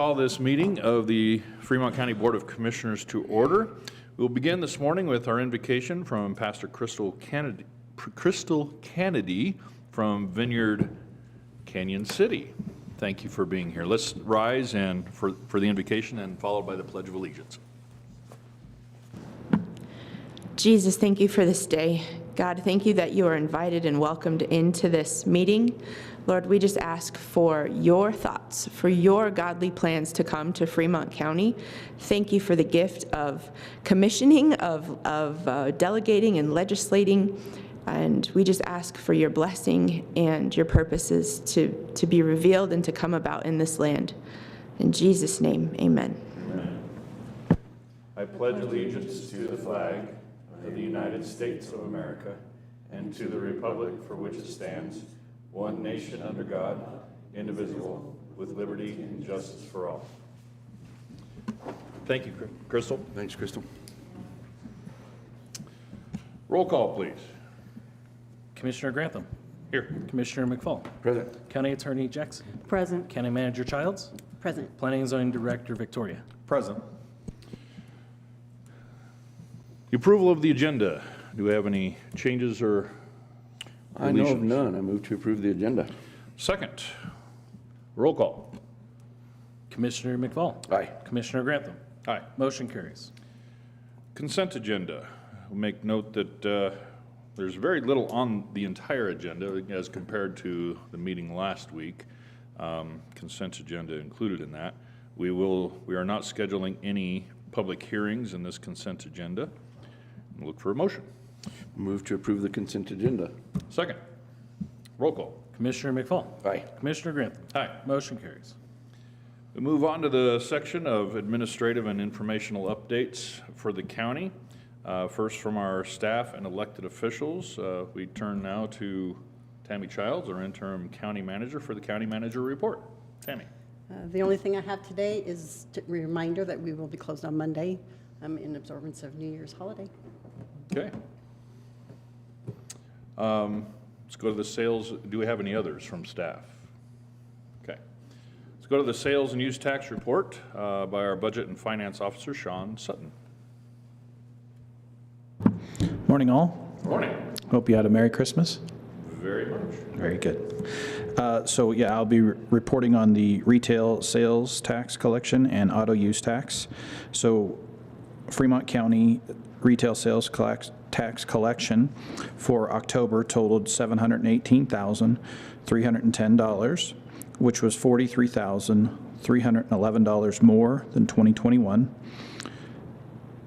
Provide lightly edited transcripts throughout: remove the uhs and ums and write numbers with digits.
call this meeting of the Fremont County Board of Commissioners to order. We'll begin this morning with our invocation from Pastor Crystal Kennedy from Vineyard Canyon City. Thank you for being here. Let's rise and for the invocation and followed by the Pledge of Allegiance. Jesus, thank you for this day. God, thank you that you are invited and welcomed into this meeting. Lord, we just ask for your thoughts, for your godly plans to come to Fremont County. Thank you for the gift of commissioning, of delegating and legislating. And we just ask for your blessing and your purposes to be revealed and to come about in this land. In Jesus' name, amen. Amen. I pledge allegiance to the flag of the United States of America and to the republic for which it stands, one nation under God, indivisible, with liberty and justice for all. Thank you, Crystal. Thanks, Crystal. Roll call, please. Commissioner Grantham. Here. Commissioner McFall. Present. County Attorney Jackson. Present. County Manager Childs. Present. Planning and Zoning Director Victoria. Present. The approval of the agenda. Do we have any changes or I know of none. I move to approve the agenda. Second. Roll call. Commissioner McFall. Aye. Commissioner Grantham. Aye. Motion carries. Consent agenda. We'll make note that there's very little on the entire agenda as compared to the meeting last week. Consent agenda included in that. We are not scheduling any public hearings in this consent agenda. We'll look for a motion. Move to approve the consent agenda. Second. Roll call. Commissioner McFall. Aye. Commissioner Grantham. Aye. Motion carries. We move on to the section of administrative and informational updates for the county. First from our staff and elected officials, we turn now to Tammy Childs, our interim county manager, for the county manager report. Tammy. The only thing I have today is a reminder that we will be closed on Monday in observance of New Year's holiday. Okay. Let's go to the sales. Do we have any others from staff? Okay. Let's go to the sales and use tax report by our budget and finance officer, Sean Sutton. Morning, all. Morning. Hope you had a Merry Christmas. Very much. Very good. So yeah, I'll be reporting on the retail sales tax collection and auto use tax. So Fremont County retail sales tax collection for October totaled $718,310, which was $43,311 more than 2021.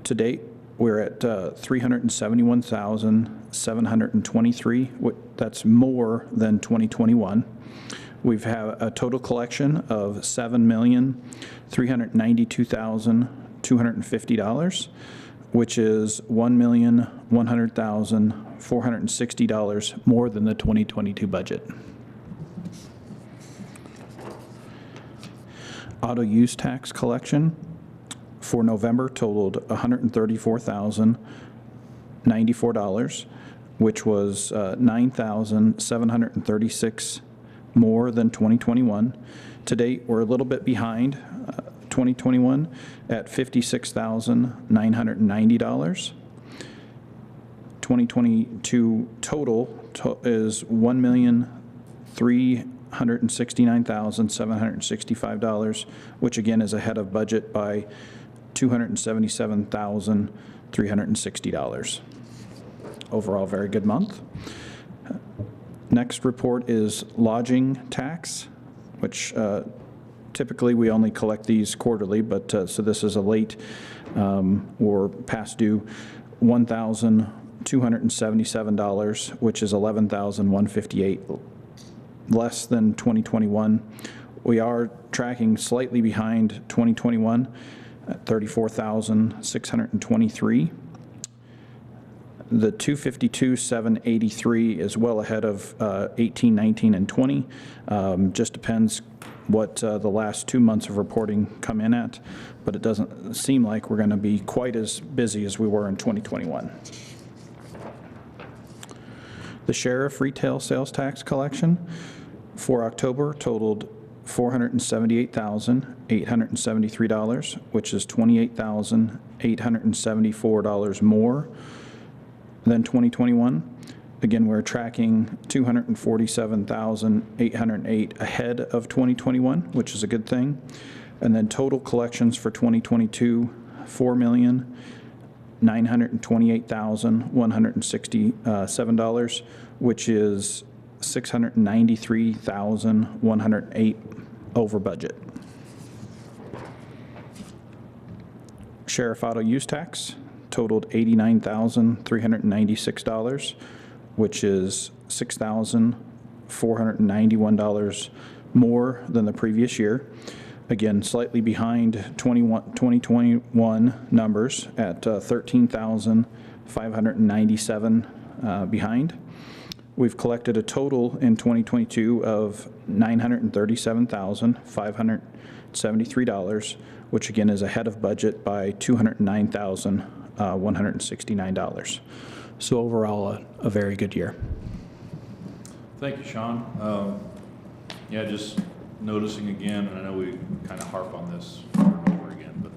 To date, we're at $371,723. That's more than 2021. We've had a total collection of $7,392,250, which is $1,100,460 more than the 2022 budget. Auto use tax collection for November totaled $134,094, which was $9,736 more than 2021. To date, we're a little bit behind 2021 at $56,990. 2022 total is $1,369,765, which again is ahead of budget by $277,360. Overall, very good month. Next report is lodging tax, which typically we only collect these quarterly, but so this is a late or past due $1,277, which is $11,158 less than 2021. We are tracking slightly behind 2021 at $34,623. The 252,783 is well ahead of 18, 19, and 20. Just depends what the last 2 months of reporting come in at, but it doesn't seem like we're going to be quite as busy as we were in 2021. The sheriff retail sales tax collection for October totaled $478,873, which is $28,874 more than 2021. Again, we're tracking $247,808 ahead of 2021, which is a good thing. And then total collections for 2022, $4,928,167, which is $693,108 over budget. Sheriff auto use tax totaled $89,396, which is $6,491 more than the previous year. Again, slightly behind 2021 numbers at $13,597 behind. We've collected a total in 2022 of $937,573, which again is ahead of budget by $209,169. So overall, a very good year. Thank you, Sean. Yeah, just noticing again, and I know we kind of harp on this over and over again, but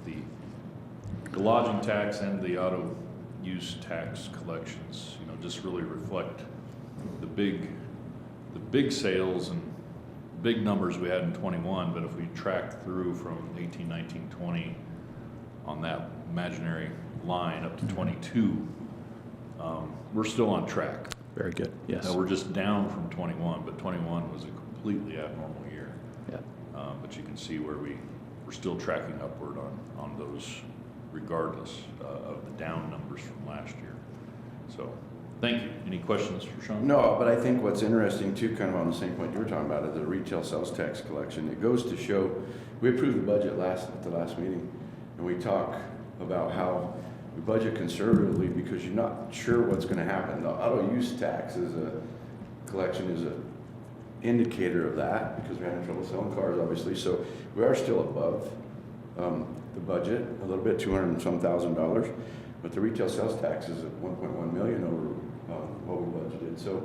the lodging tax and the auto use tax collections, just really reflect the big sales and big numbers we had in 21, but if we track through from 18, 19, 20 on that imaginary line up to 22, we're still on track. Very good, yes. Now, we're just down from 21, but 21 was a completely abnormal year. Yeah. But you can see where we're still tracking upward on those regardless of the down numbers from last year. So, thank you. Any questions for Sean? No, but I think what's interesting too, kind of on the same point you were talking about, is the retail sales tax collection. It goes to show, we approved the budget at the last meeting, and we talk about how we budget conservatively because you're not sure what's going to happen. The auto use tax collection is a indicator of that because we're having trouble selling cars, obviously. So we are still above the budget a little bit, $200 and some thousand, but the retail sales tax is at 1.1 million over what we budgeted. So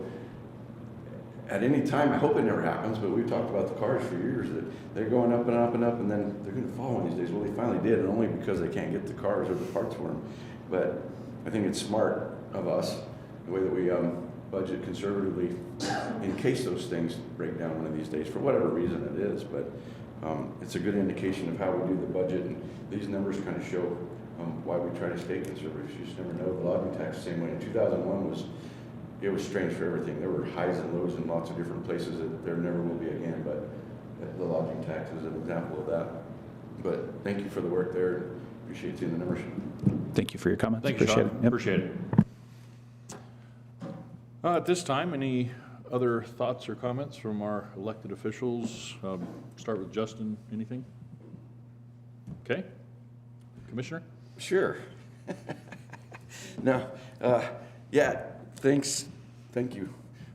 at any time, I hope it never happens, but we've talked about the cars for years that they're going up and up and up, and then they're going to fall one of these days. Well, they finally did, and only because they can't get the cars or the parts for them. But I think it's smart of us, the way that we budget conservatively in case those things break down one of these days, for whatever reason it is. But it's a good indication of how we do the budget, and these numbers kind of show why we try to stay conservative. You just never know. The lodging tax the same way. In 2001 was strange for everything. There were highs and lows in lots of different places that there never will be again, but the lodging tax is an example of that. But thank you for the work there. Appreciate seeing the numbers. Thank you for your comments. Thank you, Appreciate Sean. it. Yep. Appreciate it. At this time, any other thoughts or comments from our elected officials? Start with Justin. Anything? Okay. Commissioner? Sure. No, yeah, thanks. Thank you.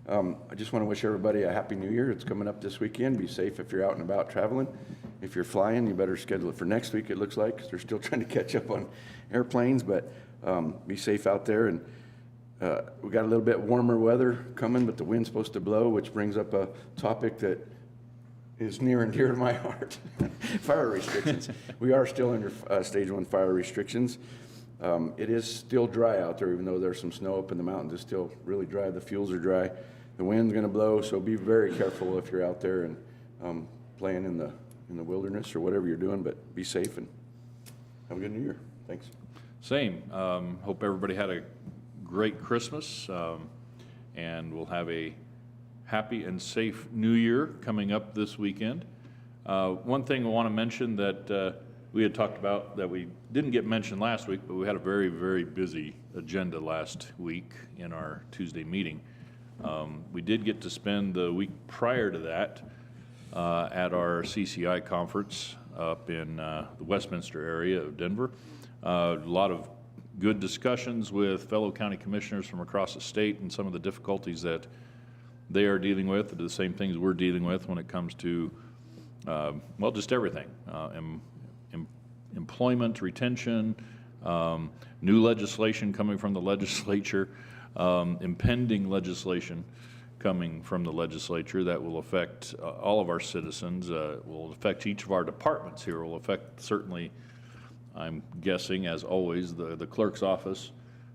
I just want to wish everybody a Happy New Year. It's coming up this weekend. Be safe if you're out and about traveling. If you're flying, you better schedule it for next week, it looks like, because they're still trying to catch up on airplanes. But be safe out there. And we got a little bit warmer weather coming, but the wind's supposed to blow, which brings up a topic that is near and dear to my heart. Fire restrictions. We are still under stage 1 fire restrictions. It is still dry out there, even though there's some snow up in the mountains. It's still really dry. The fuels are dry. The wind's going to blow, so be very careful if you're out there and playing in the wilderness or whatever you're doing. But be safe and have a good New Year. Thanks. Same. Hope everybody had a great Christmas, and we'll have a happy and safe New Year coming up this weekend. One thing I want to mention that we had talked about that we didn't get mentioned last week, but we had a very, very busy agenda last week in our Tuesday meeting. We did get to spend the week prior to that at our CCI conference up in the Westminster area of Denver. A lot of good discussions with fellow county commissioners from across the state and some of the difficulties that they are dealing with, the same things we're dealing with when it comes to, well, just everything. Employment, retention, new legislation coming from the legislature, impending legislation coming from the legislature that will affect all of our citizens, will affect each of our departments here, will affect certainly, I'm guessing, as always, the clerk's office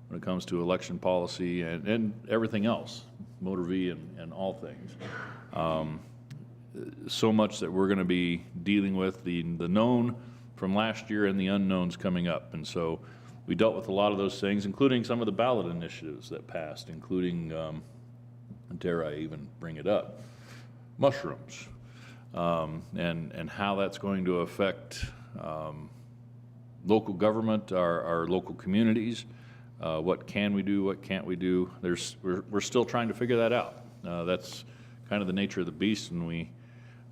when it comes to election policy and everything else, motor V and all things. So much that we're going to be dealing with, the known from last year and the unknowns coming up. And so we dealt with a lot of those things, including some of the ballot initiatives that passed, including, dare I even bring it up, mushrooms, and how that's going to affect local government, our local communities. What can we do? What can't we do? We're still trying to figure that out. That's kind of the nature of the beast when we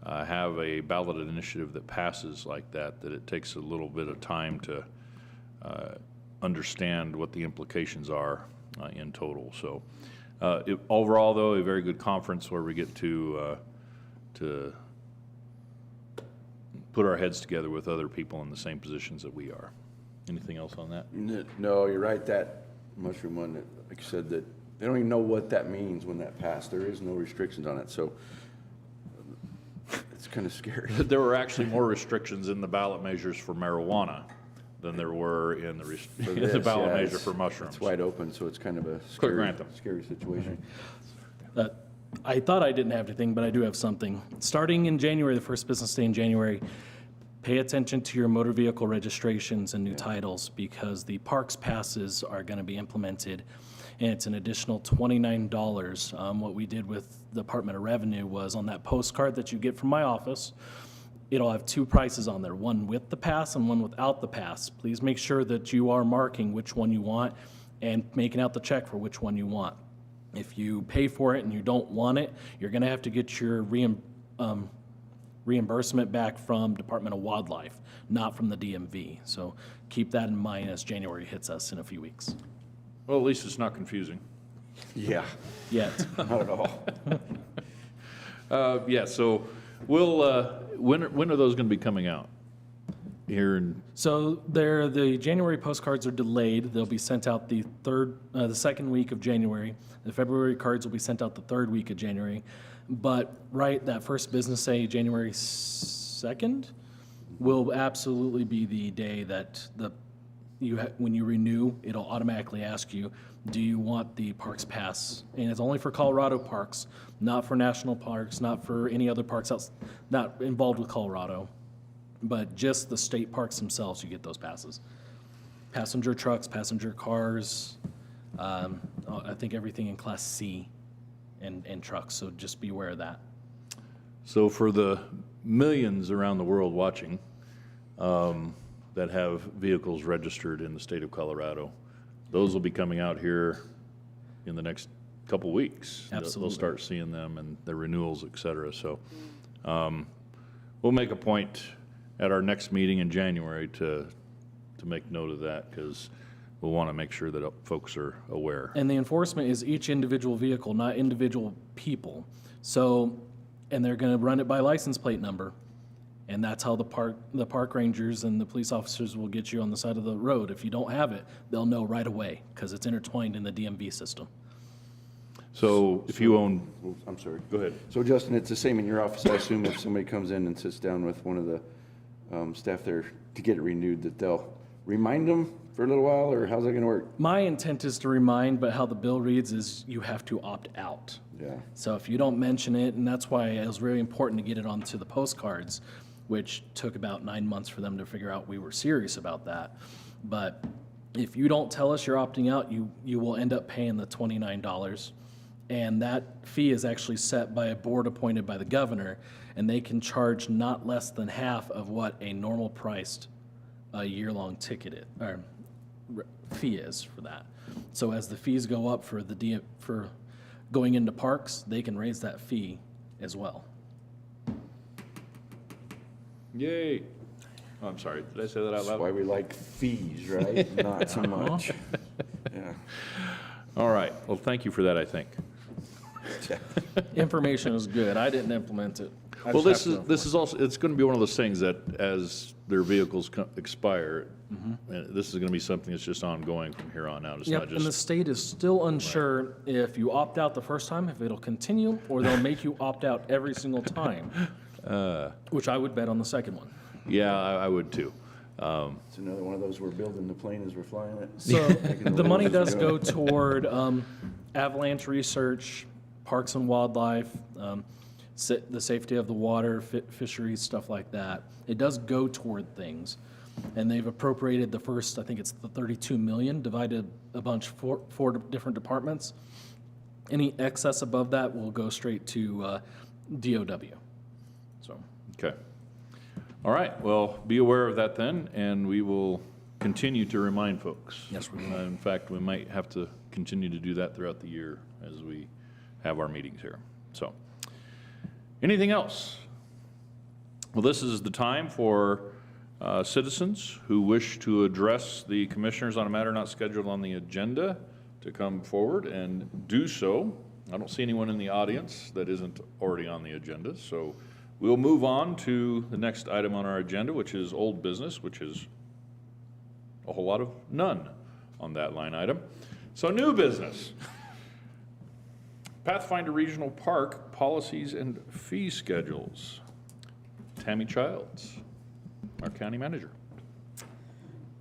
have a ballot initiative that passes like that it takes a little bit of time to understand what the implications are in total. So overall, though, a very good conference where we get to put our heads together with other people in the same positions that we are. Anything else on that? No, you're right, that mushroom one, that, like you said, that they don't even know what that means when that passed. There is no restrictions on it, so it's kind of scary. There were actually more restrictions in the ballot measures for marijuana than there were in the ballot measure for mushrooms. It's wide open, so it's kind of a Clerk Grantham. scary situation. I thought I didn't have anything, but I do have something. Starting in January, the first business day in January, pay attention to your motor vehicle registrations and new titles, because the parks passes are going to be implemented, and it's an additional $29. What we did with the Department of Revenue was on that postcard that you get from my office, it'll have two prices on there, one with the pass and one without the pass. Please make sure that you are marking which one you want and making out the check for which one you want. If you pay for it and you don't want it, you're going to have to get your reimbursement back from Department of Wildlife, not from the DMV. So keep that in mind as January hits us in a few weeks. Well, at least it's not confusing. Yeah, Yet. not at all. Yeah, so we'll, when are those going to be coming out? Here in, So the January postcards are delayed. They'll be sent out the second week of January. The February cards will be sent out the third week of January. But that first business day, January 2nd, will absolutely be the day that when you renew, it'll automatically ask you, do you want the parks pass? And it's only for Colorado parks, not for national parks, not for any other parks else, not involved with Colorado. But just the state parks themselves, you get those passes. Passenger trucks, passenger cars, I think everything in Class C and trucks, so just be aware of that. so for the millions around the world watching that have vehicles registered in the state of Colorado, those will be coming out here in the next couple weeks. Absolutely. They'll start seeing them and their renewals, et cetera. So we'll make a point at our next meeting in January to make note of that, because we'll want to make sure that folks are aware. And the enforcement is each individual vehicle, not individual people. So, and they're going to run it by license plate number. And that's how the park rangers and the police officers will get you on the side of the road. If you don't have it, they'll know right away, because it's intertwined in the DMV system. So if you own, I'm sorry. go ahead. So Justin, it's the same in your office. I assume if somebody comes in and sits down with one of the staff there to get it renewed, that they'll remind them for a little while, or how's that going to work? My intent is to remind, but how the bill reads is you have to opt out. Yeah. So if you don't mention it, and that's why it was very important to get it onto the postcards, which took about 9 months for them to figure out we were serious about that. But if you don't tell us you're opting out, you will end up paying the $29. And that fee is actually set by a board appointed by the governor, and they can charge not less than half of what a normal priced year-long ticket fee is for that. So as the fees go up for going into parks, they can raise that fee as well. Yay. Oh, I'm sorry, did I say that out That's loud? why we like fees, right? Not so much. Yeah. All right, well, thank you for that, I think. Information is good. I didn't implement it. I Well, just have to know this is also, it's going to be one of those things that as their vehicles expire, this is going to be something that's just ongoing from here on out. It's Yep, not and the just, state is still unsure if you opt out the first time, if it'll continue, or they'll make you opt out every single time, which I would bet on the second one. yeah, I would too. It's another one of those, we're building the plane as we're flying it. So the money Making does go toward avalanche research, parks and wildlife, the safety of the water, fisheries, stuff like that. It does go toward things. And they've appropriated the first, I think it's the 32 million, divided a bunch, four different departments. Any excess above that will go straight to DOW. So, Okay. All right, well, be aware of that then, and we will continue to remind folks. Yes, we will. In fact, we might have to continue to do that throughout the year as we have our meetings here. So, anything else? Well, this is the time for citizens who wish to address the commissioners on a matter not scheduled on the agenda to come forward and do so. I don't see anyone in the audience that isn't already on the agenda, so we'll move on to the next item on our agenda, which is old business, which is a whole lot of none on that line item. So new business. Pathfinder Regional Park policies and fee schedules. Tammy Childs, our county manager.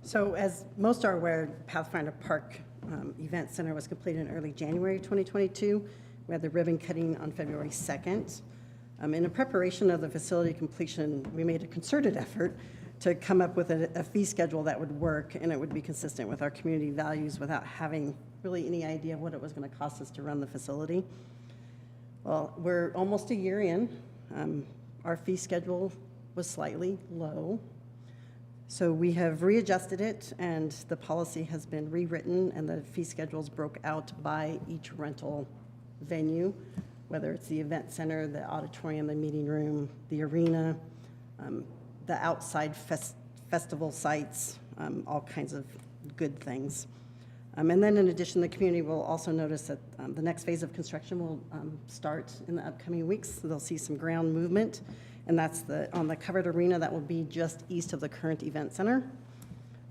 So as most are aware, Pathfinder Park Event Center was completed in early January 2022. We had the ribbon cutting on February 2nd. In the preparation of the facility completion, we made a concerted effort to come up with a fee schedule that would work and it would be consistent with our community values without having really any idea of what it was going to cost us to run the facility. Well, we're almost a year in. Our fee schedule was slightly low. So we have readjusted it and the policy has been rewritten and the fee schedules broke out by each rental venue, whether it's the event center, the auditorium, the meeting room, the arena, the outside festival sites, all kinds of good things. And then in addition, the community will also notice that the next phase of construction will start in the upcoming weeks. They'll see some ground movement, and that's on the covered arena that will be just east of the current event center.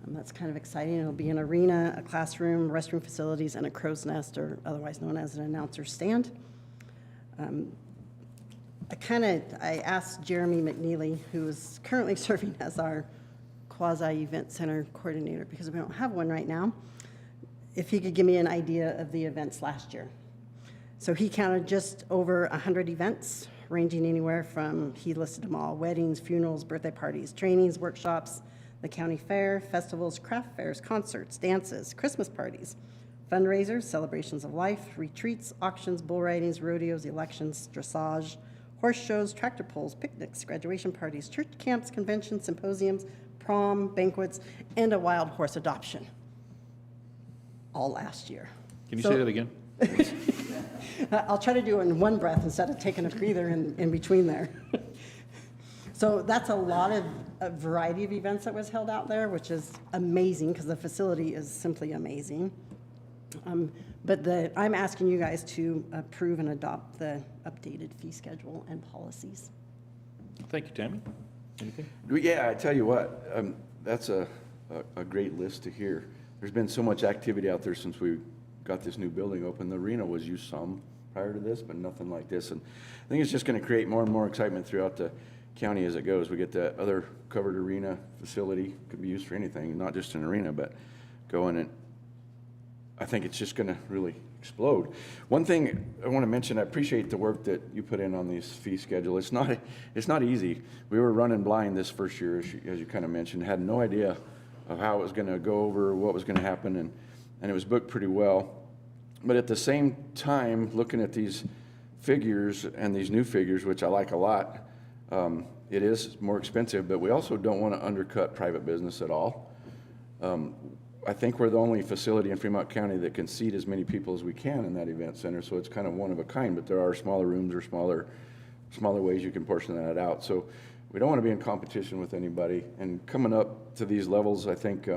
That's kind of exciting. It'll be an arena, a classroom, restroom facilities, and a crow's nest, or otherwise known as an announcer stand. I asked Jeremy McNeely, who is currently serving as our quasi-event center coordinator, because we don't have one right now, if he could give me an idea of the events last year. So he counted just over 100 events, ranging anywhere from, he listed them all, weddings, funerals, birthday parties, trainings, workshops, the county fair, festivals, craft fairs, concerts, dances, Christmas parties, fundraisers, celebrations of life, retreats, auctions, bull ridings, rodeos, elections, dressage, horse shows, tractor pulls, picnics, graduation parties, church camps, conventions, symposiums, prom, banquets, and a wild horse adoption. All last year. Can you say that again? I'll try to do it in one breath instead of taking a breather in between there. So that's a lot of a variety of events that was held out there, which is amazing because the facility is simply amazing. But I'm asking you guys to approve and adopt the updated fee schedule and policies. Thank you, Tammy. Anything? Yeah, I tell you what, that's a great list to hear. There's been so much activity out there since we got this new building open. The arena was used some prior to this, but nothing like this. And I think it's just going to create more and more excitement throughout the county as it goes. We get that other covered arena facility, could be used for anything, not just an arena, but going, and I think it's just going to really explode. One thing I want to mention, I appreciate the work that you put in on this fee schedule. It's not easy. We were running blind this first year, as you kind of mentioned, had no idea of how it was going to go over, what was going to happen, and it was booked pretty well. But at the same time, looking at these figures and these new figures, which I like a lot, it is more expensive, but we also don't want to undercut private business at all. I think we're the only facility in Fremont County that can seat as many people as we can in that event center, so it's kind of one of a kind, but there are smaller rooms or smaller ways you can portion that out. So we don't want to be in competition with anybody, and coming up to these levels, I think,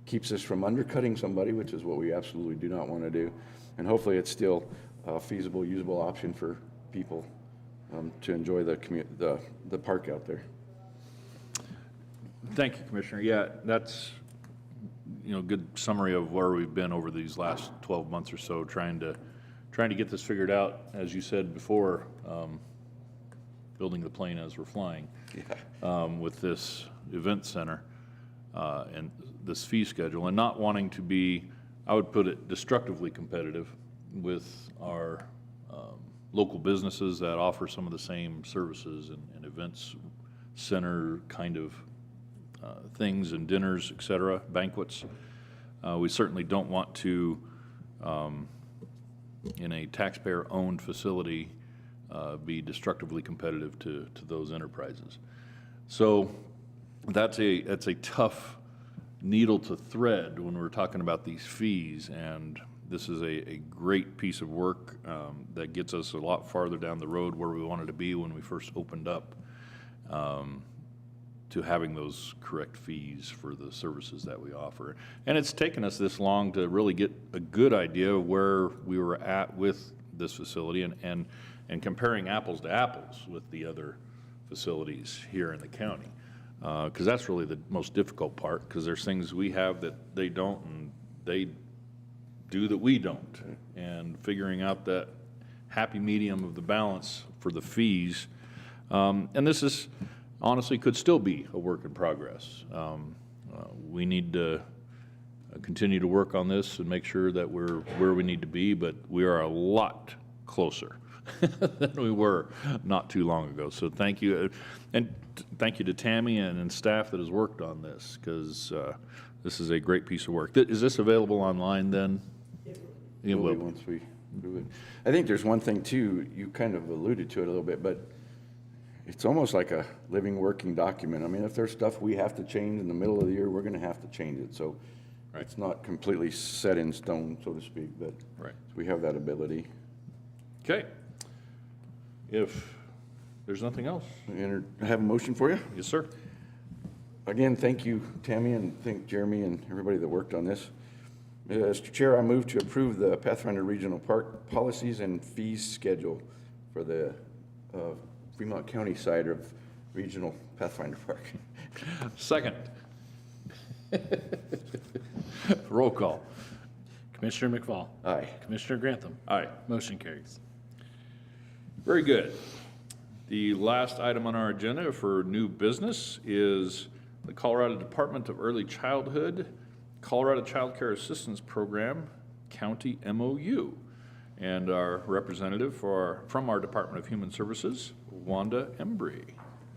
keeps us from undercutting somebody, which is what we absolutely do not want to do. And hopefully it's still a feasible, usable option for people to enjoy the park out there. Thank you, Commissioner. Yeah, that's, good summary of where we've been over these last 12 months or so, trying to get this figured out, as you said before, building the plane as we're flying, with this event center and this fee schedule, and not wanting to be, I would put it, destructively competitive with our local businesses that offer some of the same services and events center kind of things and dinners, et cetera, banquets. We certainly don't want to, in a taxpayer-owned facility, be destructively competitive to those enterprises. So that's a tough needle to thread when we're talking about these fees, and this is a great piece of work that gets us a lot farther down the road where we wanted to be when we first opened up to having those correct fees for the services that we offer. And it's taken us this long to really get a good idea of where we were at with this facility and comparing apples to apples with the other facilities here in the county. Because that's really the most difficult part, because there's things we have that they don't, and they do that we don't. And figuring out that happy medium of the balance for the fees. And this is, honestly, could still be a work in progress. We need to continue to work on this and make sure that we're where we need to be, but we are a lot closer than we were not too long ago. So thank you. And thank you to Tammy and staff that has worked on this, because this is a great piece of work. Is this available online then? It will. Once we do it. I think there's one thing too, you kind of alluded to it a little bit, but it's almost like a living, working document. I mean, if there's stuff we have to change in the middle of the year, we're going to have to change it. So it's not completely set in stone, so to speak, but we have that ability. Okay. If there's nothing else. I have a motion for you. Yes, sir. Again, thank you, Tammy, and thank Jeremy and everybody that worked on this. Mr. Chair, I move to approve the Pathfinder Regional Park policies and fees schedule for the Fremont County side of Regional Pathfinder Park. Second. Roll call. Commissioner McFall. Aye. Commissioner Grantham. Aye. Motion carries. Very good. The last item on our agenda for new business is the Colorado Department of Early Childhood, Colorado Child Care Assistance Program, County MOU. And our representative from our Department of Human Services, Wanda Embry.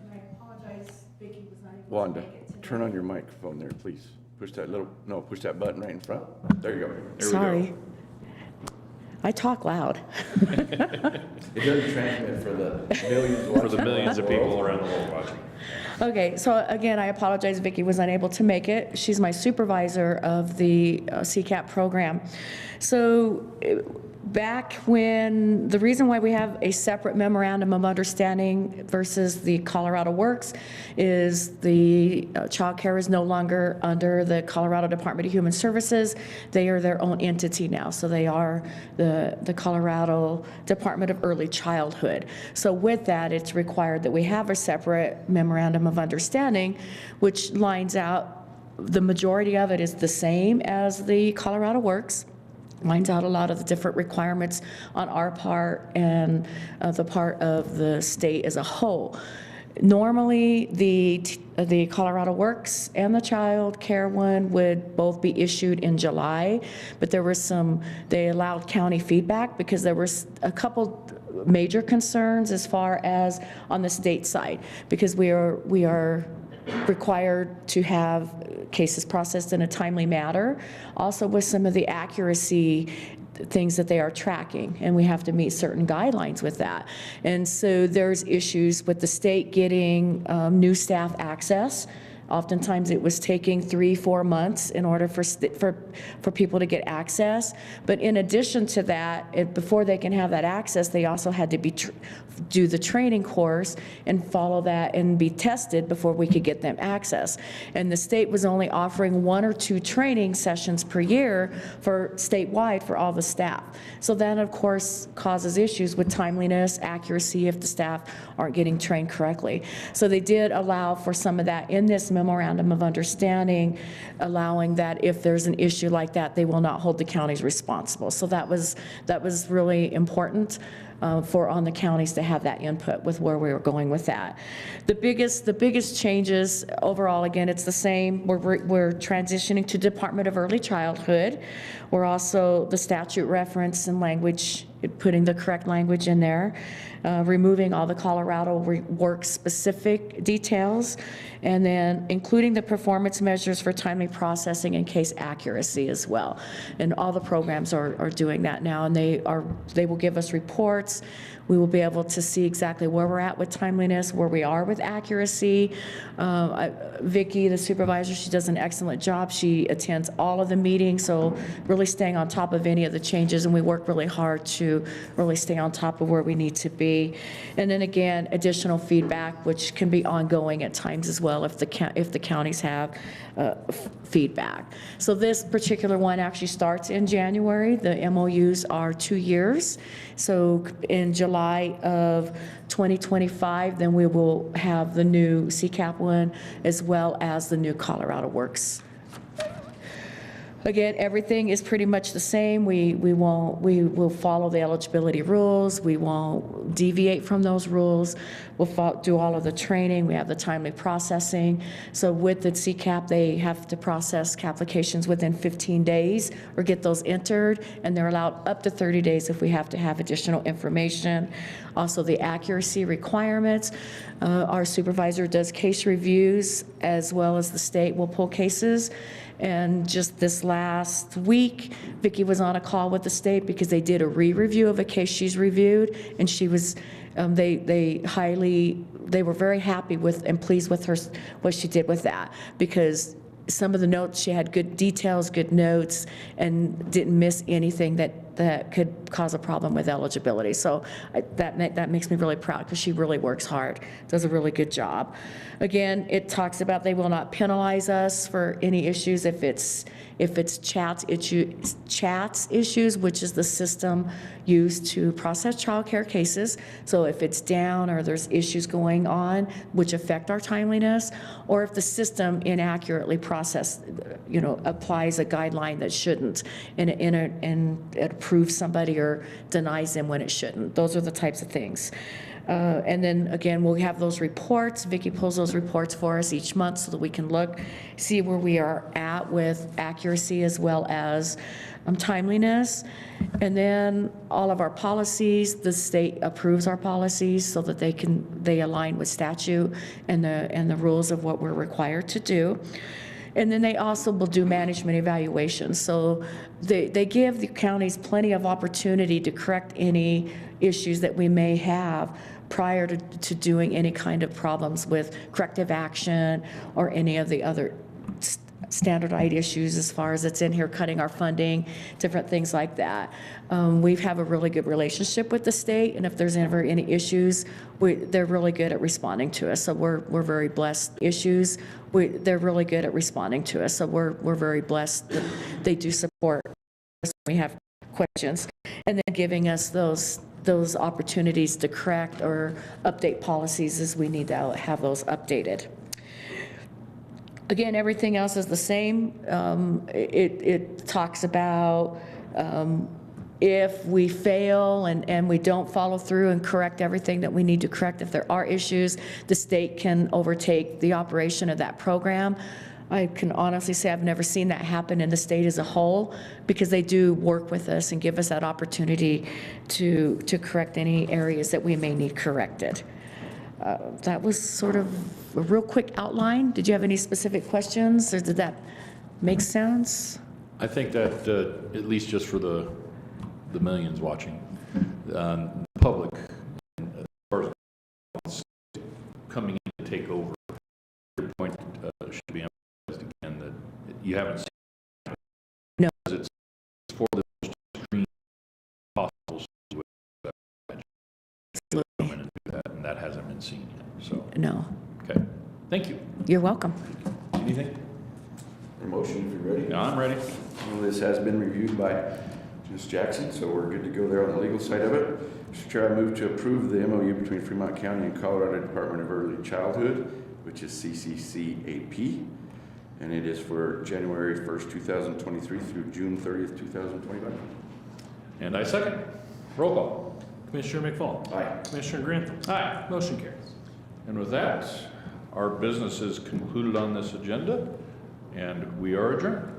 And I apologize, Vicki was not able Wanda, to make it today. turn on your microphone there, please. Push that button right in front. There you go. There we go. Sorry. I talk loud. It doesn't transmit for the millions watching. For the millions of people around the world watching. Okay, so again, I apologize, Vicki was unable to make it. She's my supervisor of the CCAP program. So back when, the reason why we have a separate memorandum of understanding versus the Colorado Works is the child care is no longer under the Colorado Department of Human Services. They are their own entity now. So they are the Colorado Department of Early Childhood. So with that, it's required that we have a separate memorandum of understanding, which lines out, the majority of it is the same as the Colorado Works. Lines out a lot of the different requirements on our part and the part of the state as a whole. Normally, the Colorado Works and the child care one would both be issued in July, but there was they allowed county feedback because there was a couple major concerns as far as on the state side, because we are required to have cases processed in a timely manner, also with some of the accuracy things that they are tracking, and we have to meet certain guidelines with that. And so there's issues with the state getting new staff access Oftentimes, it was taking 3-4 months in order for people to get access. But in addition to that, before they can have that access, they also had to do the training course and follow that and be tested before we could get them access. And the state was only offering 1 or 2 training sessions per year for statewide for all the staff. So that, of course, causes issues with timeliness, accuracy if the staff aren't getting trained correctly. So they did allow for some of that in this memorandum of understanding, allowing that if there's an issue like that, they will not hold the counties responsible. So that was really important on the counties to have that input with where we were going with that. The biggest changes overall, again, it's the same. We're transitioning to Department of Early Childhood. We're also the statute reference and language, putting the correct language in there, removing all the Colorado work-specific details, and then including the performance measures for timely processing and case accuracy as well. And all the programs are doing that now, and they will give us reports. We will be able to see exactly where we're at with timeliness, where we are with accuracy. Vicki, the supervisor, she does an excellent job. She attends all of the meetings, so really staying on top of any of the changes, and we work really hard to really stay on top of where we need to be. And then again, additional feedback, which can be ongoing at times as well if the counties have feedback. So this particular one actually starts in January. The MOUs are 2 years. So in July of 2025, then we will have the new CCAP one as well as the new Colorado Works. Again, everything is pretty much the same. We will follow the eligibility rules. We won't deviate from those rules. We'll do all of the training. We have the timely processing. So with the CCAP, they have to process applications within 15 days or get those entered, and they're allowed up to 30 days if we have to have additional information. Also, the accuracy requirements. Our supervisor does case reviews, as well as the state will pull cases. And just this last week, Vicki was on a call with the state because they did a re-review of a case she's reviewed, and she was, they were very happy with and pleased with her, what she did with that, because some of the notes, she had good details, good notes, and didn't miss anything that could cause a problem with eligibility. So that makes me really proud, because she really works hard, does a really good job. Again, it talks about they will not penalize us for any issues if it's chats issues, which is the system used to process child care cases. So if it's down or there's issues going on which affect our timeliness, or if the system inaccurately applies a guideline that shouldn't, and it approves somebody or denies them when it shouldn't. Those are the types of things. And then again, we'll have those reports. Vicki pulls those reports for us each month so that we can see where we are at with accuracy as well as timeliness. And then all of our policies, the state approves our policies so that they align with statute and the rules of what we're required to do. And then they also will do management evaluations. So they give the counties plenty of opportunity to correct any issues that we may have prior to doing any kind of problems with corrective action or any of the other standardized issues as far as it's in here, cutting our funding, different things like that. We have a really good relationship with the state, and if there's ever any issues, they're really good at responding to us. So we're very blessed. They're really good at responding to us. So we're very blessed that they do support us when we have questions, and then giving us those opportunities to correct or update policies as we need to have those updated. Again, everything else is the same. It talks about if we fail and we don't follow through and correct everything that we need to correct, if there are issues, the state can overtake the operation of that program. I can honestly say I've never seen that happen in the state as a whole, because they do work with us and give us that opportunity to correct any areas that we may need corrected. That was sort of a real quick outline. Did you have any specific questions, or did that make sense? I think that, at least just for the millions watching, the public, as far as coming in to take over, your point, you haven't seen No. it's for the most extreme possible situation, and that hasn't been seen yet. So, No, okay, thank you. you're welcome. Anything? A motion if you're ready. Yeah, I'm ready. Well, this has been reviewed by Ms. Jackson, so we're good to go there on the legal side of it. Mr. Chair, I move to approve the MOU between Fremont County and Colorado Department of Early Childhood, which is CCC-8P, and it is for January 1st, 2023 through June 30th, 2025. And I second. Roll call. Commissioner McFall. Aye. Commissioner Grantham. Aye. Motion carries. And with that, our business is concluded on this agenda, and we are adjourned.